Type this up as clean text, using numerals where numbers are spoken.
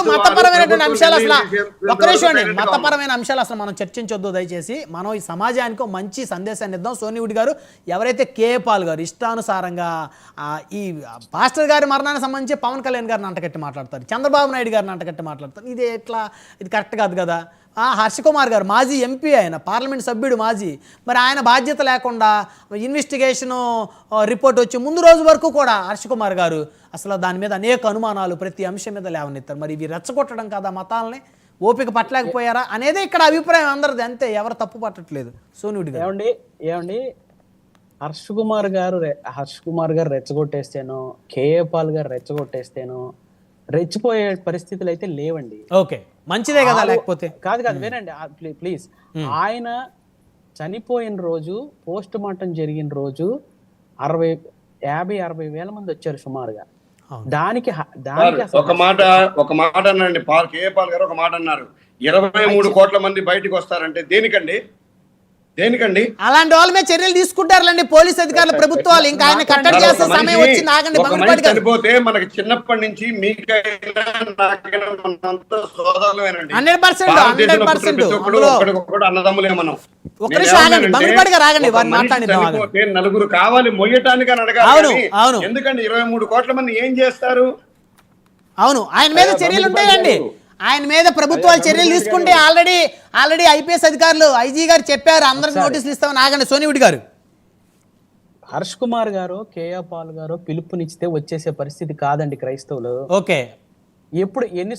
మతపరమైనటువంటి అంశాలు అసలు ఒక్క నిమిషం అండి, మతపరమైన అంశాలు అసలు మనం చర్చించొద్దు దయచేసి. మనం ఈ సమాజానికి మంచి సందేశాన్ని ఇద్దాం. సోనివుడ్ గారు ఎవరైతే కేఏ పాల్ గారు ఇష్టానుసారంగా ఈ పాస్టర్ గారి మరణానికి సంబంధించి పవన్ కళ్యాణ్ గారిని అంటకట్టి మాట్లాడతారు, చంద్రబాబు నాయుడు గారిని అంటకట్టి మాట్లాడతారు, ఇది ఎట్లా, ఇది కరెక్ట్ కాదు కదా. హర్ష కుమార్ గారు మాజీ ఎంపీ, ఆయన పార్లమెంట్ సభ్యుడు మాజీ, మరి ఆయన బాధ్యత లేకుండా ఇన్వెస్టిగేషను రిపోర్ట్ వచ్చి ముందు రోజు వరకు కూడా హర్ష కుమార్ గారు అసలు దాని మీద అనేక అనుమానాలు ప్రతి అంశం మీద లేవనెత్తారు. మరి ఇవి రెచ్చగొట్టడం కదా మతాలని, ఓపిక పట్టలేకపోయారా అనేది ఇక్కడ అభిప్రాయం అందరిది, అంతే, ఎవరు తప్పు పట్టట్లేదు. సోనివుడ్ గారు ఏమండి హర్ష కుమార్ గారు రెచ్చగొట్టేస్తేనో, కేఏ పాల్ గారు రెచ్చగొట్టేస్తేనో రెచ్చిపోయే పరిస్థితులు అయితే లేవండి. ఓకే, మంచిదే కదా. లేకపోతే కాదు వినండి ప్లీజ్. ఆయన చనిపోయిన రోజు, పోస్ట్ మార్టం జరిగిన రోజు 50-60 వేల మంది వచ్చారు సుమారుగా. దానికి ఒక మాట అన్నారండి, కేఏ పాల్ గారు ఒక మాట అన్నారు, 23 కోట్ల మంది బయటకు వస్తారంటే దేనికండి? అలాంటి వాళ్ళ మీద చర్యలు తీసుకుంటారులేండి పోలీస్ అధికారులు, ప్రభుత్వాలు. ఇంకా ఆయన కట్టడి చేసే సమయం వచ్చింది. ఆగండి, చనిపోతే మనకి చిన్నప్పటి నుంచి మీకైనా నాకైనా మనంతా సోదరులేనండి. 100% అన్నదమ్ములే మనం. చనిపోతే నలుగురు కావాలి మొయ్యటానికి అని అడగాలి. ఎందుకండి 23 కోట్ల మంది ఏం చేస్తారు? అవును, ఆయన మీద చర్యలు ఉంటాయండి. ఆయన మీద ప్రభుత్వాలు చర్యలు తీసుకుంటే ఆల్రెడీ ఐపీఎస్ అధికారులు, ఐజీ గారు చెప్పారు అందరికి నోటీసులు ఇస్తామని. ఆగండి సోనివుడ్ గారు. హర్ష్ కుమార్ గారు, కేఏ పాల్ గారు పిలుపునిచ్చితే వచ్చేసే పరిస్థితి కాదండి క్రైస్తవులు. ఓకే, ఎప్పుడు ఎన్ని